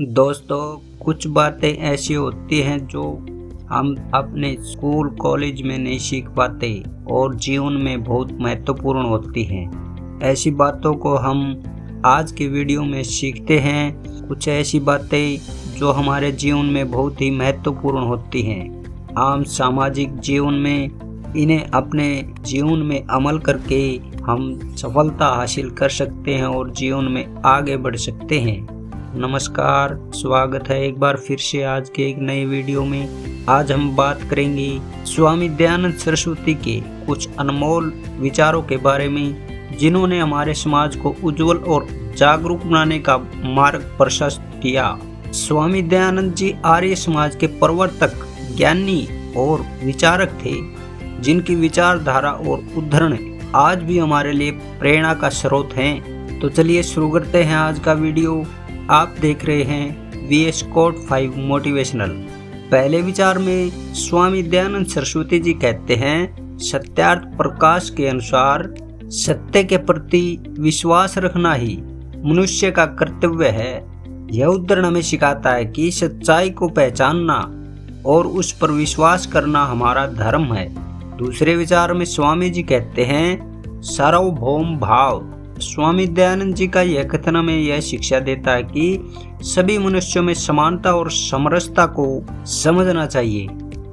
दोस्तों, कुछ बातें ऐसी होती हैं जो हम अपने स्कूल कॉलेज में नहीं सीख पाते और जीवन में बहुत महत्वपूर्ण होती हैं। ऐसी बातों को हम आज की वीडियो में सीखते हैं। कुछ ऐसी बातें जो हमारे जीवन में बहुत ही महत्वपूर्ण होती हैं। आम सामाजिक जीवन में इन्हें अपने जीवन में अमल करके हम सफलता हासिल कर सकते हैं और जीवन में आगे बढ़ सकते हैं। नमस्कार, स्वागत है एक बार फिर से आज के एक नए वीडियो में। आज हम बात करेंगे स्वामी दयानंद सरस्वती के कुछ अनमोल विचारों के बारे में, जिन्होंने हमारे समाज को उज्जवल और जागरूक बनाने का मार्ग प्रशस्त किया। स्वामी दयानंद जी आर्य समाज के प्रवर्तक, ज्ञानी और विचारक थे, जिनकी विचारधारा और उद्धरण आज भी हमारे लिए प्रेरणा का स्रोत हैं। तो चलिए शुरू करते हैं आज का वीडियो। आप देख रहे हैं VS कोड 5 मोटिवेशनल। पहले विचार में स्वामी दयानंद सरस्वती जी कहते हैं, सत्यार्थ प्रकाश के अनुसार सत्य के प्रति विश्वास रखना ही मनुष्य का कर्तव्य है। यह उद्धरण हमें सिखाता है कि सच्चाई को पहचानना और उस पर विश्वास करना हमारा धर्म है। दूसरे विचार में स्वामी जी कहते हैं, सार्वभौम भाव। स्वामी दयानंद जी का यह कथन हमें यह शिक्षा देता है कि सभी मनुष्यों में समानता और समरसता को समझना चाहिए।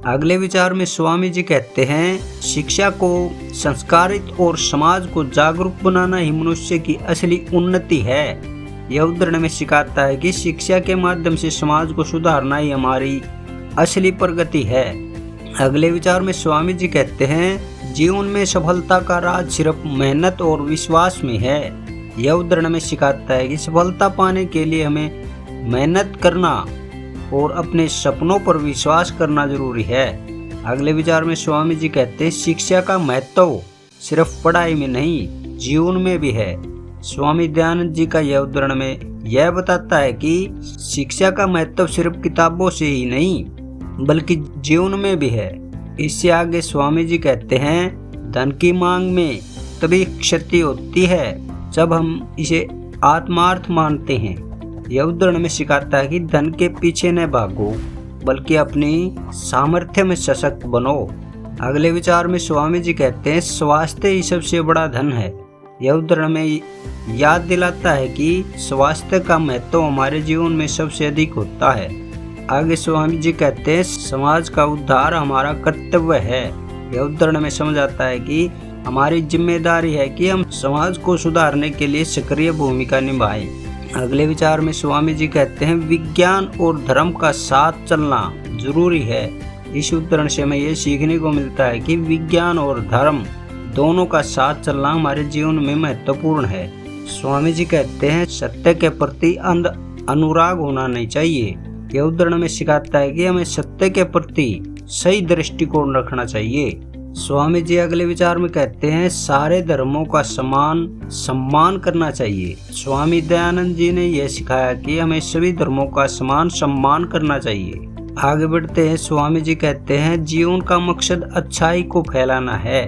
अगले विचार में स्वामी जी कहते हैं, शिक्षा को संस्कारित और समाज को जागरूक बनाना ही मनुष्य की असली उन्नति है। यह उद्धरण में सिखाता है कि शिक्षा के माध्यम से समाज को सुधारना ही हमारी असली प्रगति है। अगले विचार में स्वामी जी कहते हैं, जीवन में सफलता का राज सिर्फ मेहनत और विश्वास में है। यह उद्धरण में सिखाता है कि सफलता पाने के लिए हमें मेहनत करना और अपने सपनों पर विश्वास करना जरूरी है। अगले विचार में स्वामी जी कहते हैं, शिक्षा का महत्व सिर्फ पढ़ाई में नहीं, जीवन में भी है। स्वामी दयानंद जी का यह उद्धरण में यह बताता है कि शिक्षा का महत्व सिर्फ किताबों से ही नहीं बल्कि जीवन में भी है। इससे आगे स्वामी जी कहते हैं, धन की मांग में तभी क्षति होती है जब हम इसे आत्मार्थ मानते हैं। यह उद्धरण में सिखाता है कि धन के पीछे न भागो बल्कि अपनी सामर्थ्य में सशक्त बनो। अगले विचार में स्वामी जी कहते हैं, स्वास्थ्य ही सबसे बड़ा धन है। यह उद्धरण में याद दिलाता है कि स्वास्थ्य का महत्व हमारे जीवन में सबसे अधिक होता है। आगे स्वामी जी कहते हैं, समाज का उद्धार हमारा कर्तव्य है। यह उद्धरण में समझाता है कि हमारी जिम्मेदारी है कि हम समाज को सुधारने के लिए सक्रिय भूमिका निभाएं। अगले विचार में स्वामी जी कहते हैं, विज्ञान और धर्म का साथ चलना जरूरी है। इस उद्धरण से हमें यह सीखने को मिलता है कि विज्ञान और धर्म दोनों का साथ चलना हमारे जीवन में महत्वपूर्ण है। स्वामी जी कहते हैं, सत्य के प्रति अंध अनुराग होना नहीं चाहिए। यह उद्धरण में सिखाता है कि हमें सत्य के प्रति सही दृष्टिकोण रखना चाहिए। स्वामी जी अगले विचार में कहते हैं, सारे धर्मों का समान सम्मान करना चाहिए। स्वामी दयानंद जी ने यह सिखाया कि हमें सभी धर्मों का समान सम्मान करना चाहिए। आगे बढ़ते हैं। स्वामी जी कहते हैं, जीवन का मकसद अच्छाई को फैलाना है।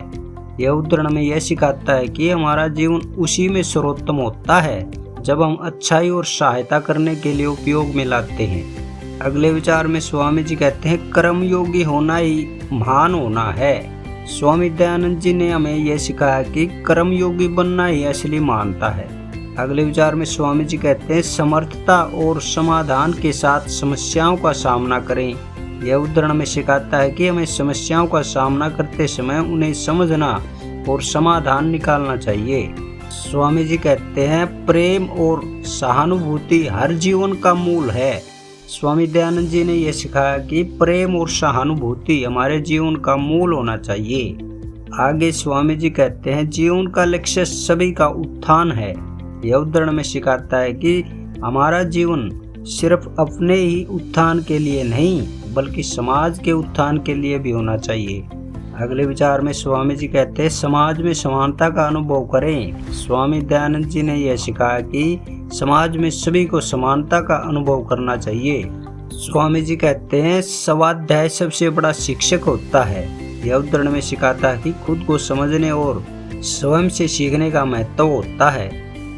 यह उद्धरण में यह सिखाता है कि हमारा जीवन उसी में सर्वोत्तम होता है जब हम अच्छाई और सहायता करने के लिए उपयोग में लाते हैं। अगले विचार में स्वामी जी कहते हैं, कर्मयोगी होना ही महान होना है। स्वामी दयानंद जी ने हमें यह सिखाया कि कर्मयोगी बनना ही असली महानता है। अगले विचार में स्वामी जी कहते हैं, समर्थता और समाधान के साथ समस्याओं का सामना करें। यह उद्धरण में सिखाता है कि हमें समस्याओं का सामना करते समय उन्हें समझना और समाधान निकालना चाहिए। स्वामी जी कहते हैं, प्रेम और सहानुभूति हर जीवन का मूल है। स्वामी दयानंद जी ने यह सिखाया कि प्रेम और सहानुभूति हमारे जीवन का मूल होना चाहिए। आगे स्वामी जी कहते हैं, जीवन का लक्ष्य सभी का उत्थान है। यह उद्धरण में सिखाता है कि हमारा जीवन सिर्फ अपने ही उत्थान के लिए नहीं बल्कि समाज के उत्थान के लिए भी होना चाहिए। अगले विचार में स्वामी जी कहते हैं, समाज में समानता का अनुभव करें। स्वामी दयानंद जी ने यह सिखाया कि समाज में सभी को समानता का अनुभव करना चाहिए। स्वामी जी कहते हैं, स्वाध्याय सबसे बड़ा शिक्षक होता है। यह उद्धरण में सिखाता है कि खुद को समझने और स्वयं से सीखने का महत्व होता है।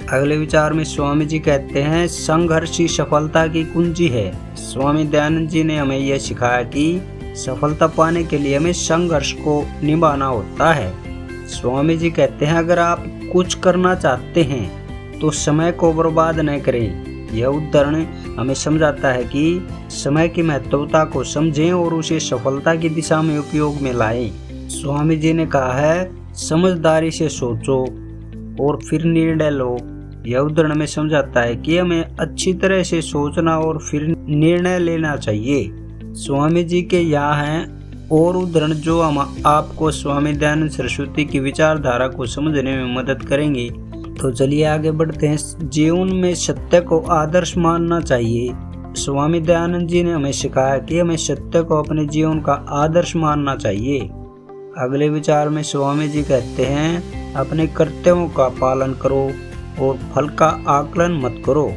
अगले विचार में स्वामी जी कहते हैं संघर्ष ही सफलता की कुंजी है। स्वामी दयानंद जी ने हमें यह सिखाया कि सफलता पाने के लिए हमें संघर्ष को निभाना होता है। स्वामी जी कहते हैं अगर आप कुछ करना चाहते हैं तो समय को बर्बाद न करें। यह उदाहरण हमें समझाता है कि समय की महत्वता को समझें और उसे सफलता की दिशा में उपयोग में लाएं। स्वामी जी ने कहा है समझदारी से सोचो और फिर निर्णय लो। यह उदाहरण में समझाता है कि हमें अच्छी तरह से सोचना और फिर निर्णय लेना चाहिए। स्वामी जी के यहाँ हैं और उदाहरण जो हम आपको स्वामी दयानंद सरस्वती की विचारधारा को समझने में मदद करेंगे। तो चलिए आगे बढ़ते हैं। जीवन में सत्य को आदर्श मानना चाहिए। स्वामी दयानंद जी ने हमें सिखाया कि हमें सत्य को अपने जीवन का आदर्श मानना चाहिए। अगले विचार में स्वामी जी कहते हैं अपने कर्तव्यों का पालन करो और फल का आकलन मत करो।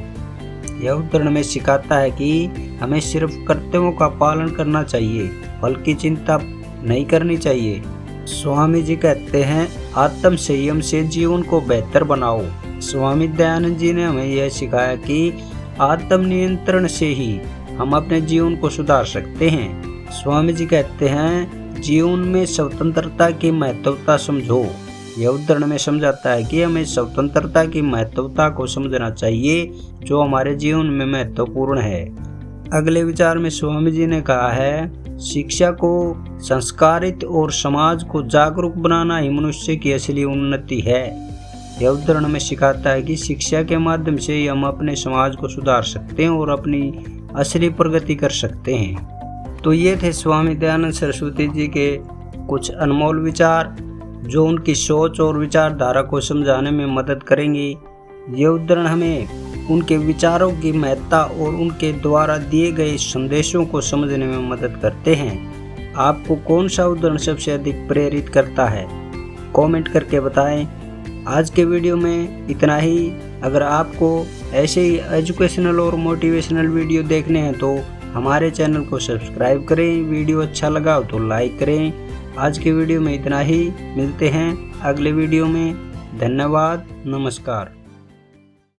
यह उदाहरण में सिखाता है कि हमें सिर्फ कर्तव्यों का पालन करना चाहिए, फल की चिंता नहीं करनी चाहिए। स्वामी जी कहते हैं आत्म संयम से जीवन को बेहतर बनाओ। स्वामी दयानंद जी ने हमें यह सिखाया कि आत्म नियंत्रण से ही हम अपने जीवन को सुधार सकते हैं। स्वामी जी कहते हैं जीवन में स्वतंत्रता की महत्वता समझो। यह उदाहरण में समझाता है कि हमें स्वतंत्रता की महत्वता को समझना चाहिए जो हमारे जीवन में महत्वपूर्ण है। अगले विचार में स्वामी जी ने कहा है शिक्षा को संस्कारित और समाज को जागरूक बनाना ही मनुष्य की असली उन्नति है। यह उदाहरण में सिखाता है कि शिक्षा के माध्यम से ही हम अपने समाज को सुधार सकते हैं और अपनी असली प्रगति कर सकते हैं। तो ये थे स्वामी दयानंद सरस्वती जी के कुछ अनमोल विचार जो उनकी सोच और विचारधारा को समझाने में मदद करेंगे। ये उदाहरण हमें उनके विचारों की महत्ता और उनके द्वारा दिए गए संदेशों को समझने में मदद करते हैं। आपको कौन सा उदाहरण सबसे अधिक प्रेरित करता है, कमेंट करके बताएं। आज के वीडियो में इतना ही। अगर आपको ऐसे ही एजुकेशनल और मोटिवेशनल वीडियो देखने हैं तो हमारे चैनल को सब्सक्राइब करें। वीडियो अच्छा लगा हो तो लाइक करें। आज के वीडियो में इतना ही। मिलते हैं अगले वीडियो में। धन्यवाद। नमस्कार।